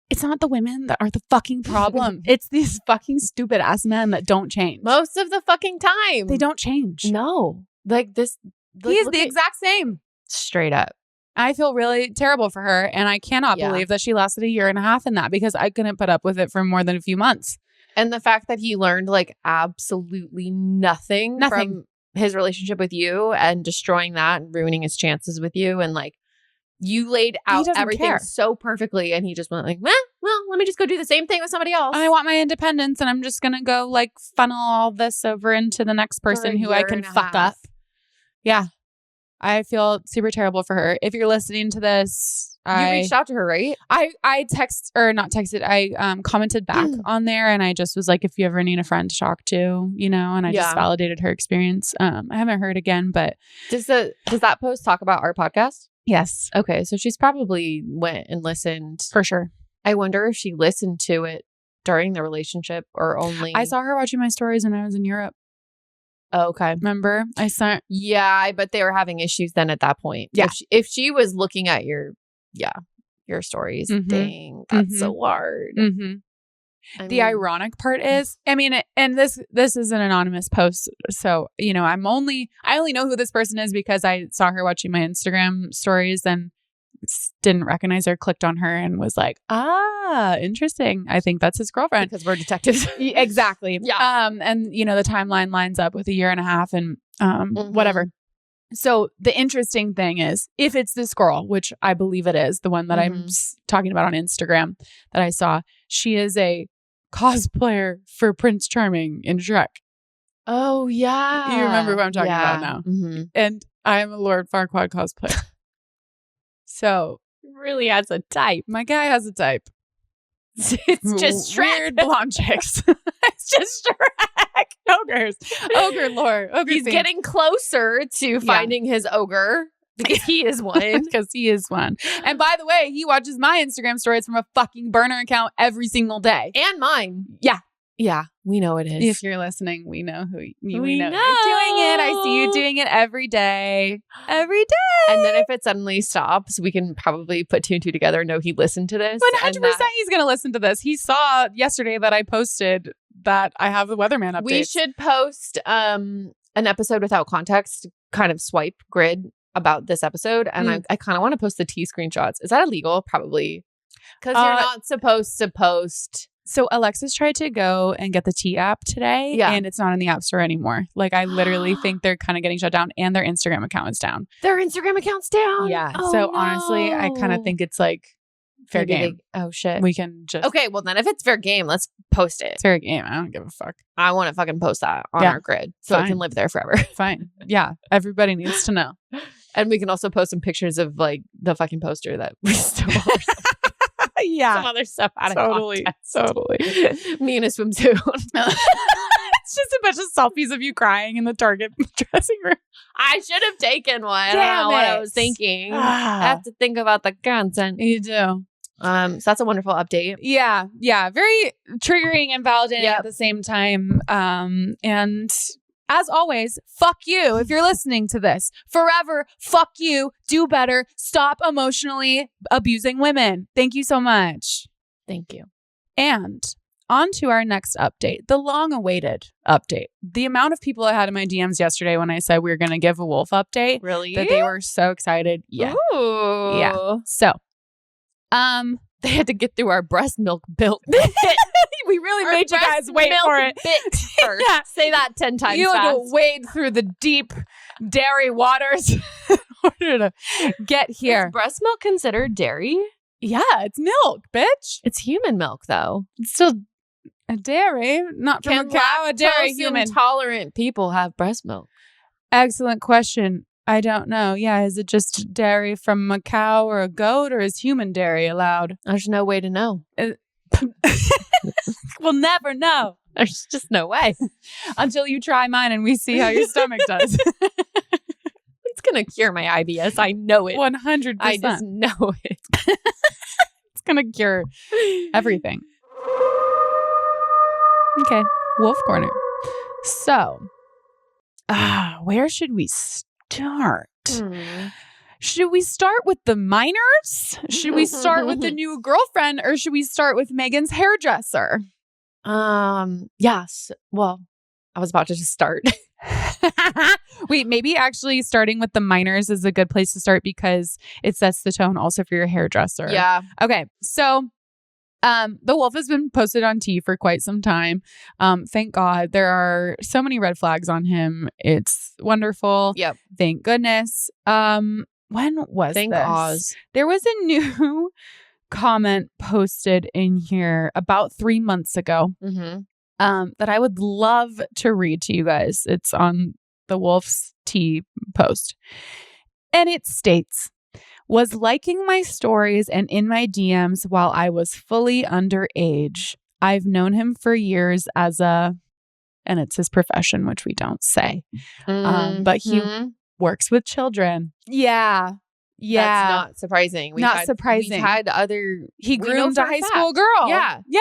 it's not the women that are the fucking problem. It's these fucking stupid ass men that don't change. Most of the fucking time. They don't change. No. Like this. He is the exact same. Straight up. I feel really terrible for her. And I cannot believe that she lasted 1.5 years in that, because I couldn't put up with it for more than a few months. And the fact that he learned like absolutely nothing from his relationship with you and destroying that and ruining his chances with you, and like, you laid out everything so perfectly, and he just went like, well, let me just go do the same thing with somebody else. I want my independence, and I'm just going to go like funnel all this over into the next person who I can fuck up. Yeah. I feel super terrible for her. If you're listening to this, you reached out to her, right? I commented back on there, and I just was like, if you ever need a friend to talk to, you know, and I just validated her experience. I haven't heard again, but does that post talk about our podcast? Yes. Okay. So she's probably went and listened. For sure. I wonder if she listened to it during the relationship or only. I saw her watching my stories when I was in Europe. Oh, okay. Remember? Yeah, but they were having issues then at that point. Yeah. If she was looking at your stories, dang, that's so hard. The ironic part is, I mean, and this is an anonymous post, so you know, I only know who this person is because I saw her watching my Instagram stories and didn't recognize her, clicked on her, and was like, interesting. I think that's his girlfriend because we're detectives. Exactly. Yeah. And you know, the timeline lines up with 1.5 years and whatever. So the interesting thing is, if it's this girl, which I believe it is, the one that I'm talking about on Instagram that I saw, she is a cosplayer for Prince Charming in Shrek. Oh, yeah. You remember what I'm talking about now. And I'm a Lord Farquaad cosplayer. So really has a type. My guy has a type. It's just Shrek. Weird blonde chicks. It's just Shrek. Ogres. Ogre lore. Ogre He's getting closer to finding his ogre because he is one. Because he is one. And by the way, he watches my Instagram stories from a fucking burner account every single day. And mine. Yeah. Yeah, we know it is. If you're listening, we know who we know you're doing it. I see you doing it every day. Every day. And then if it suddenly stops, we can probably put 2 and 2 together and know he listened to this. 100% he's going to listen to this. He saw yesterday that I posted that I have the Weatherman updates. We should post an episode without context, kind of swipe grid about this episode. And I kind of want to post the tea screenshots. Is that illegal? Probably. Because you're not supposed to post. So Alexis tried to go and get the T app today, and it's not in the App Store anymore. Like, I literally think they're kind of getting shut down, and their Instagram account is down. Their Instagram account's down? Yeah. Oh, so honestly, I kind of think it's like fair game. Oh, shit. We can just... Okay, well then if it's fair game, let's post it. It's fair game. I don't give a fuck. I want to fucking post that on our grid so it can live there forever. Fine. Yeah. Everybody needs to know. And we can also post some pictures of like the fucking poster that we stole. Some other stuff out of context. Totally. Me in a swimsuit. It's just a bunch of selfies of you crying in the Target dressing room. I should have taken one. I don't know what I was thinking. I have to think about the content. You do. So that's a wonderful update. Yeah. Yeah. Very triggering and validating at the same time. And as always, fuck you if you're listening to this. Forever, fuck you. Do better. Stop emotionally abusing women. Thank you so much. Thank you. And on to our next update, the long-awaited update. The amount of people I had in my DMs yesterday when I said we were going to give a wolf update. Really? That they were so excited. Yeah. Ooh. Yeah. So, they had to get through our breast milk built. We really made you guys wait for it. Bit first. Yeah. Say that 10 times you fast. had to wade through the deep dairy waters in order to get here. Is breast milk considered dairy? Yeah, it's milk, bitch. It's human milk, though. It's still a dairy, not from a cow, a dairy human. Intolerant people have breast milk. Excellent question. I don't know. Yeah, is it just dairy from a cow or a goat, or is human dairy allowed? There's no way to know. We'll never know. There's just no way. Until you try mine and we see how your stomach does. It's going to cure my IBS. I know it. 100%. I just know it. It's going to cure everything. Okay. Wolf Corner. So, where should we start? Should we start with the minors? Should we start with the new girlfriend, or should we start with Megan's hairdresser? Yes. Well, I was about to just start. Wait, maybe actually starting with the minors is a good place to start because it sets the tone also for your hairdresser. Yeah. Okay. So, the wolf has been posted on T for quite some time. Thank God. There are so many red flags on him. It's wonderful. Yep. Thank goodness. When was Thank this? Oz. There was a new comment posted in here about 3 months ago that I would love to read to you guys. It's on the Wolf's T post. And it states, was liking my stories and in my DMs while I was fully underage. I've known him for years as and it's his profession, which we don't say. But he works with children. Yeah. That's not surprising. Surprising. We've had other... He groomed a high school girl. Yeah. Yeah.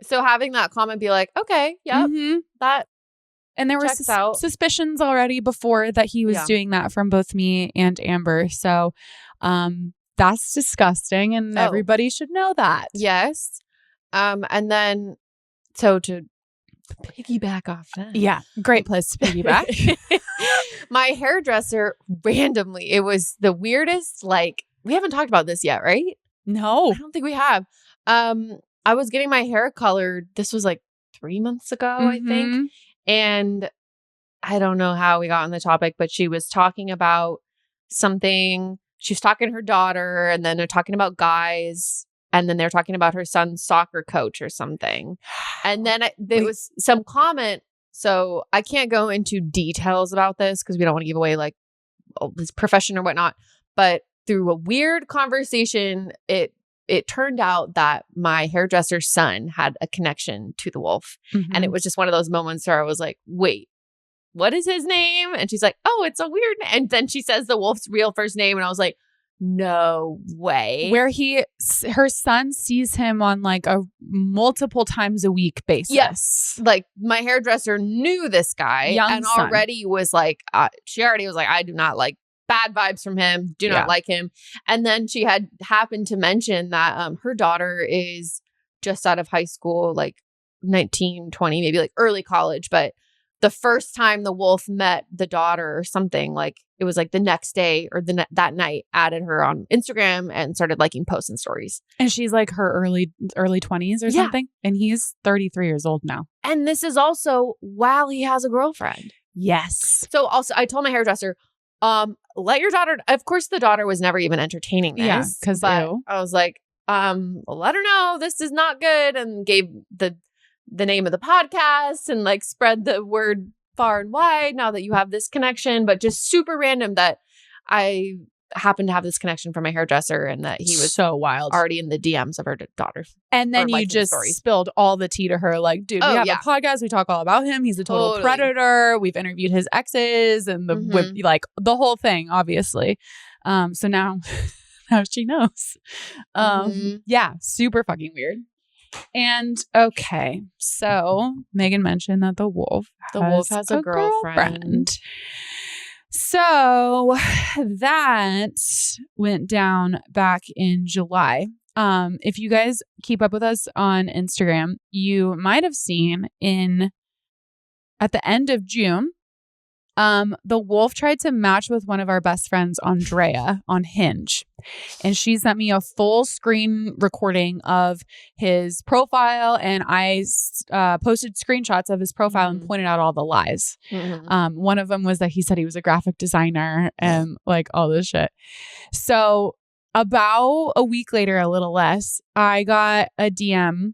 So having that comment be like, okay, yep, that and there were suspicions already before that he was doing that from both me and Amber. So that's disgusting and everybody should know that. Yes. And then, so to piggyback off that. Yeah. Great place to piggyback. My hairdresser, randomly, it was the weirdest, like, we haven't talked about this yet, right? No. I don't think we have. I was getting my hair colored. This was like 3 months ago, I think. And I don't know how we got on the topic, but she was talking about something. She was talking to her daughter, and then they're talking about guys. And then they're talking about her son's soccer coach or something. And then there was some comment. So I can't go into details about this because we don't want to give away like his profession or whatnot. But through a weird conversation, it turned out that my hairdresser's son had a connection to the wolf. And it was just one of those moments where I was like, wait, what is his name? And she's like, oh, it's a weird name. And then she says the wolf's real first name. And I was like, no way. Where her son sees him on like a multiple times a week basis. Yes. Like my hairdresser knew this guy already was like, she already was like, I do not like bad vibes from him. Do not like him. And then she had happened to mention that her daughter is just out of high school, like 19, 20, maybe like early college. But the first time the wolf met the daughter or something, like it was like the next day or that night, added her on Instagram and started liking posts and stories. And she's like her early 20s or something. And he's 33 years old now. And this is also while he has a girlfriend. Yes. So also I told my hairdresser, let your daughter, of course the daughter was never even entertaining this. Yeah, because I was like, let her know this is not good, and gave the name of the podcast and like spread the word far and wide now that you have this connection. But just super random that I happened to have this connection from my hairdresser and that he was so wild already in the DMs of her daughter. And then you just spilled all the tea to her like, dude, we have a podcast. We talk all about him. He's a total predator. We've interviewed his exes and like the whole thing, obviously. So now she knows. Yeah, super fucking weird. And okay, so Megan mentioned that the wolf has a girlfriend. So that went down back in July. If you guys keep up with us on Instagram, you might have seen at the end of June, the wolf tried to match with one of our best friends, Andrea, on Hinge. And she sent me a full screen recording of his profile. And I posted screenshots of his profile and pointed out all the lies. One of them was that he said he was a graphic designer and like all this shit. So about a week later, a little less, I got a DM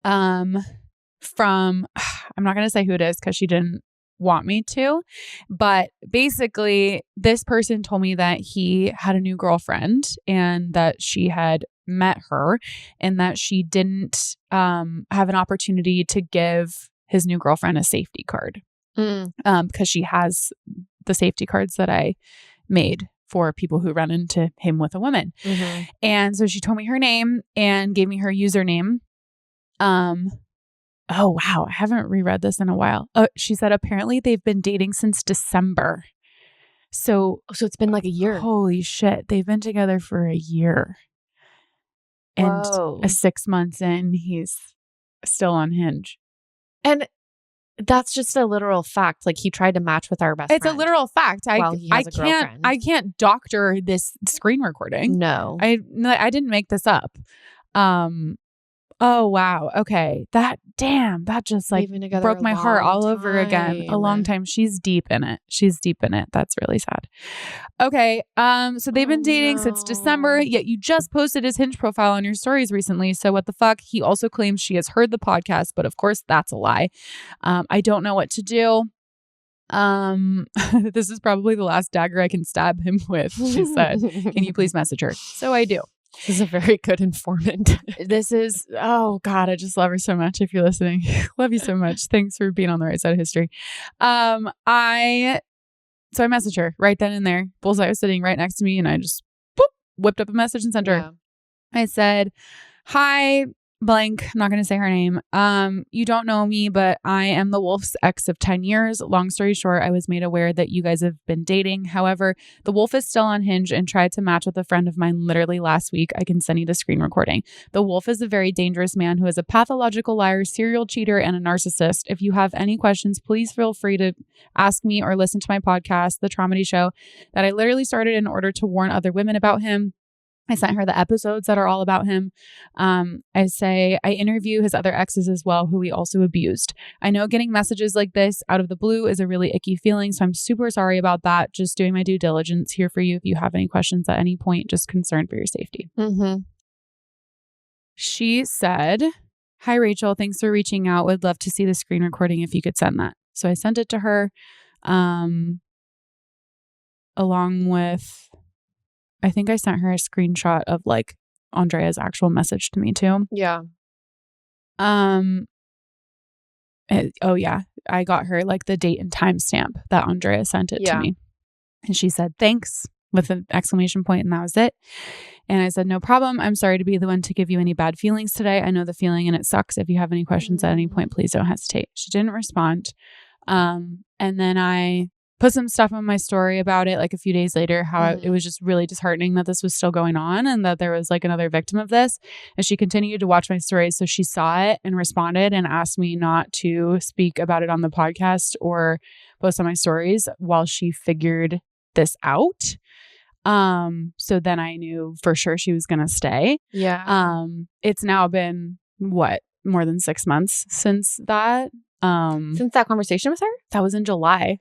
from, I'm not going to say who it is because she didn't want me to. But basically, this person told me that he had a new girlfriend and that she had met her and that she didn't have an opportunity to give his new girlfriend a safety card because she has the safety cards that I made for people who run into him with a woman. And so she told me her name and gave me her username. Oh, wow. I haven't reread this in a while. She said apparently they've been dating since December. So it's been like a year. Holy shit. They've been together for a year. And 6 months in, he's still on Hinge. And that's just a literal fact. Like he tried to match with our best friend. It's a literal fact. I can't doctor this screen recording. No. I didn't make this up. Oh, wow. Okay. That just like broke my heart all over again. A long time. She's deep in it. That's really sad. Okay. So they've been dating since December, yet you just posted his Hinge profile on your stories recently. So what the fuck? He also claims she has heard the podcast, but of course that's a lie. I don't know what to do. This is probably the last dagger I can stab him with, she said. Can you please message her? So I do. This is a very good informant. Oh God, I just love her so much. If you're listening, love you so much. Thanks for being on the right side of history. So I messaged her right then and there. Bullseye was sitting right next to me and I just whipped up a message and sent her. I said, hi, blank. I'm not going to say her name. You don't know me, but I am the Wolf's ex of 10 years. Long story short, I was made aware that you guys have been dating. However, the Wolf is still on Hinge and tried to match with a friend of mine literally last week. I can send you the screen recording. The Wolf is a very dangerous man who is a pathological liar, serial cheater, and a narcissist. If you have any questions, please feel free to ask me or listen to my podcast, The Traumedy Show, that I literally started in order to warn other women about him. I sent her the episodes that are all about him. I interview his other exes as well, who he also abused. I know getting messages like this out of the blue is a really icky feeling, so I'm super sorry about that. Just doing my due diligence here for you. If you have any questions at any point, just concerned for your safety. She said, hi, Rachel. Thanks for reaching out. Would love to see the screen recording if you could send that. So I sent it to her along with... I think I sent her a screenshot of like Andrea's actual message to me too. Yeah. I got her like the date and timestamp that Andrea sent it to me. And she said, thanks with an exclamation point. And that was it. And I said, no problem. I'm sorry to be the one to give you any bad feelings today. I know the feeling and it sucks. If you have any questions at any point, please don't hesitate. She didn't respond. And then I put some stuff on my story about it like a few days later, how it was just really disheartening that this was still going on and that there was like another victim of this. And she continued to watch my stories. So she saw it and responded and asked me not to speak about it on the podcast or post on my stories while she figured this out. So then I knew for sure she was going to stay. Yeah. It's now been more than 6 months since that. Since that conversation with her? That was in July.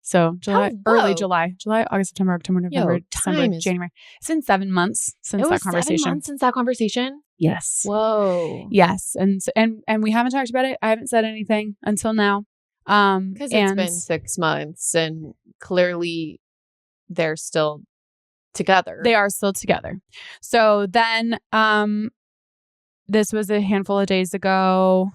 So early July, August, September, October, November, December, January. It's been 7 months since that conversation. 7 months since that conversation? Yes. Whoa. Yes. And we haven't talked about it. I haven't said anything until now. Because it's been 6 months and clearly they're still together. They are still together. So then this was a handful of days ago.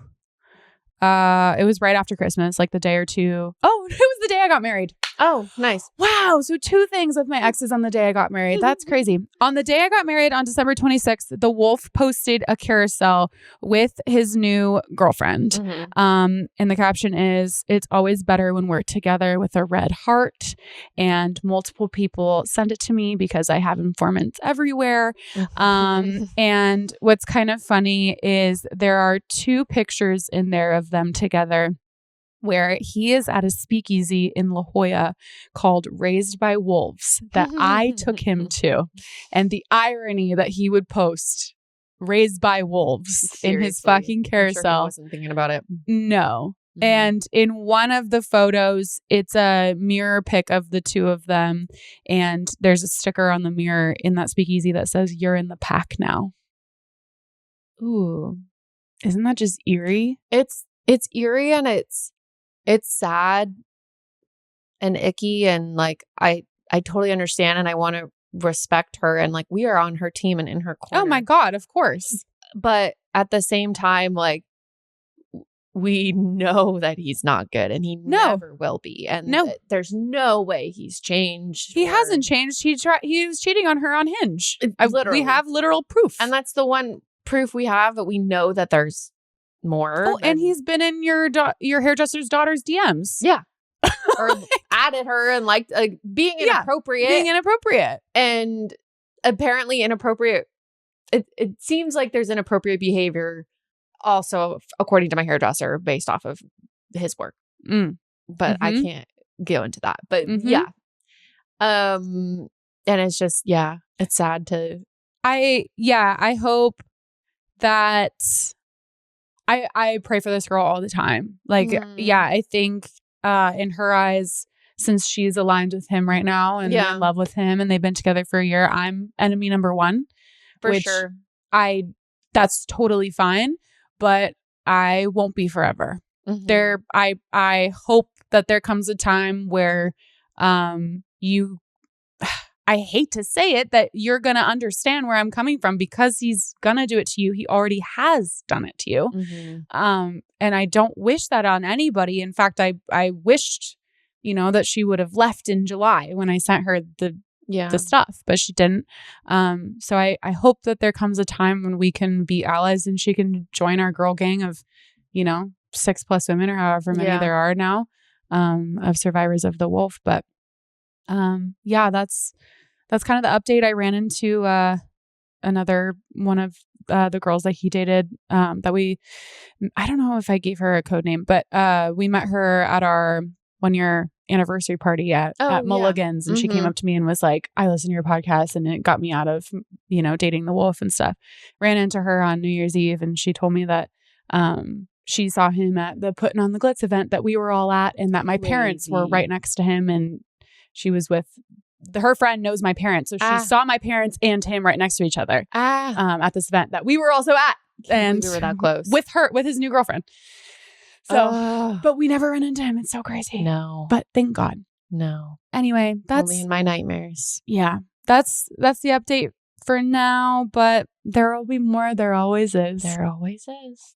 It was right after Christmas, like the day or two. Oh, it was the day I got married. Oh, nice. Wow. So 2 things with my exes on the day I got married. That's crazy. On the day I got married on December 26th, the Wolf posted a carousel with his new girlfriend. And the caption is, it's always better when we're together, with a red heart. And multiple people sent it to me because I have informants everywhere. And what's kind of funny is there are 2 pictures in there of them together, where he is at a speakeasy in La Jolla called Raised by Wolves that I took him to. And the irony that he would post Raised by Wolves in his fucking carousel. I'm sure he wasn't thinking about it. No. And in one of the photos, it's a mirror pic of the 2 of them. And there's a sticker on the mirror in that speakeasy that says, "You're in the pack now." Ooh. Isn't that just eerie? It's eerie and it's sad icky, and like I totally understand, and I want to respect her, and like we are on her team and in her corner. Oh my God, of course. But at the same time, like we know that he's not good, and he never will be, and there's no way he's changed. He hasn't changed. He was cheating on her on Hinge. We have literal proof, and that's the one proof we have, but we know that there's more. Oh, and he's been in your hairdresser's daughter's DMs. Yeah. Or added her and like being inappropriate. Being inappropriate. And apparently inappropriate. It seems like there's inappropriate behavior also, according to my hairdresser, based off of his work. But I can't go into that. But yeah. And it's just, it's sad to. I hope that I pray for this girl all the time. Like, I think in her eyes, since she's aligned with him right now and in love with him and they've been together for a year, I'm enemy number one. For sure. That's totally fine, but I won't be forever. I hope that there comes a time where I hate to say it, that you're going to understand where I'm coming from, because he's going to do it to you. He already has done it to you. And I don't wish that on anybody. In fact, I wished, that she would have left in July when I sent her the stuff, but she didn't. So I hope that there comes a time when we can be allies and she can join our girl gang of, 6+ women or however many there are now, of survivors of the Wolf. But that's kind of the update. I ran into another one of the girls that he dated I don't know if I gave her a code name, but we met her at our 1-year anniversary party at Mulligan's, and she came up to me and was like, I listen to your podcast and it got me out of, dating the Wolf and stuff. Ran into her on New Year's Eve and she told me that she saw him at the Putting on the Glitz event that we were all at, and that my parents were right next to him, and she was with her friend knows my parents. So she saw my parents and him right next to each other at this event that we were also at. And we were that close. With his new girlfriend. So, but we never ran into him. It's so crazy. No. But thank God. No. Anyway, that's only in my nightmares. Yeah. That's the update for now, but there will be more. There always is. There always is.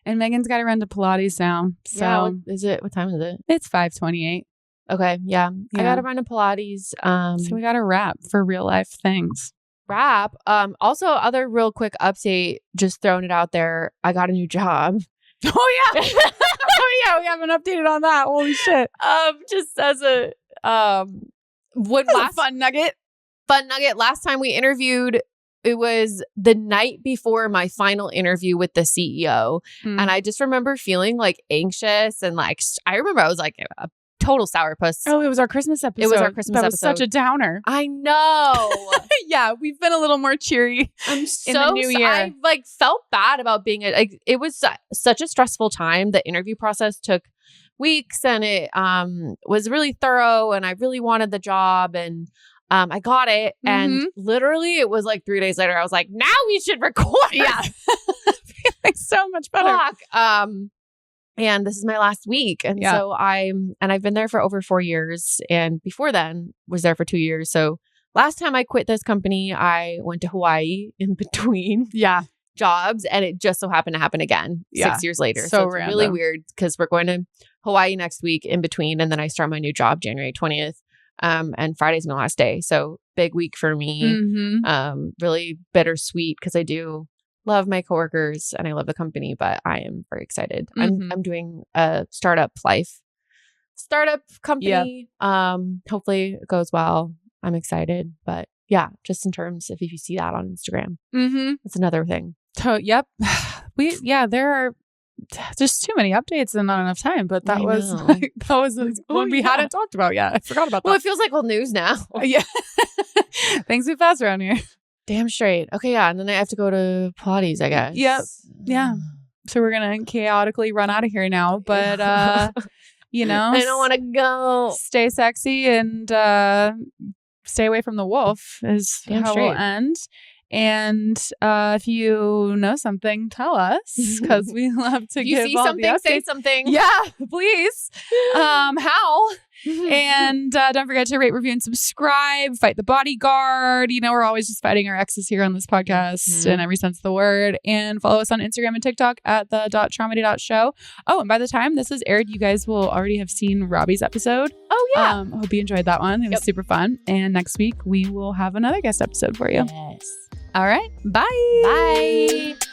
And Megan's got to run to Pilates now. So what time is it? It's 5:28. Okay. Yeah. I got to run to Pilates. So we got to wrap for real life things. Wrap. Also, other real quick update, just throwing it out there. I got a new job. Oh yeah. We haven't updated on that. Holy shit. Just as a fun nugget. Last time we interviewed, it was the night before my final interview with the CEO. And I just remember feeling like anxious and like, I remember I was like a total sourpuss. Oh, it was our Christmas episode. That was such a downer. I know. Yeah, we've been a little more cheery. I'm in the new year. I like felt bad about being it was such a stressful time. The interview process took weeks, and it was really thorough, and I really wanted the job, and I got it. And literally it was like 3 days later, I was like, now we should record. Yeah. Feeling so much better. Fuck. And this is my last week. And so I've been there for over 4 years. And before then was there for 2 years. So last time I quit this company, I went to Hawaii in between jobs. And it just so happened to happen again 6 years later. So it's really weird because we're going to Hawaii next week in between. And then I start my new job January 20th. And Friday's my last day. So big week for me. Really bittersweet because I do love my coworkers and I love the company, but I am very excited. I'm doing a startup company. Hopefully it goes well. I'm excited, but just in terms of if you see that on Instagram, that's another thing. Yep. There are just too many updates and not enough time, but that was one we hadn't talked about yet. I forgot about that. Well, it feels like old news now. Yeah. Things move fast around here. Damn straight. Okay, and then I have to go to Pilates, I guess. Yep. Yeah. So we're going to chaotically run out of here now, but I don't want to go. Stay sexy and stay away from the wolf is how we'll end. And if you know something, tell us, because we love to give all the updates. Say something. Yeah, please. How? And don't forget to rate, review, and subscribe. Fight the bodyguard. You know, we're always just fighting our exes here on this podcast in every sense of the word. And follow us on Instagram and TikTok at the.traumedy.show. Oh, and by the time this is aired, you guys will already have seen Robbie's episode. Oh, yeah. Hope you enjoyed that one. It was super fun. And next week, we will have another guest episode for you. Yes. All right. Bye. Bye.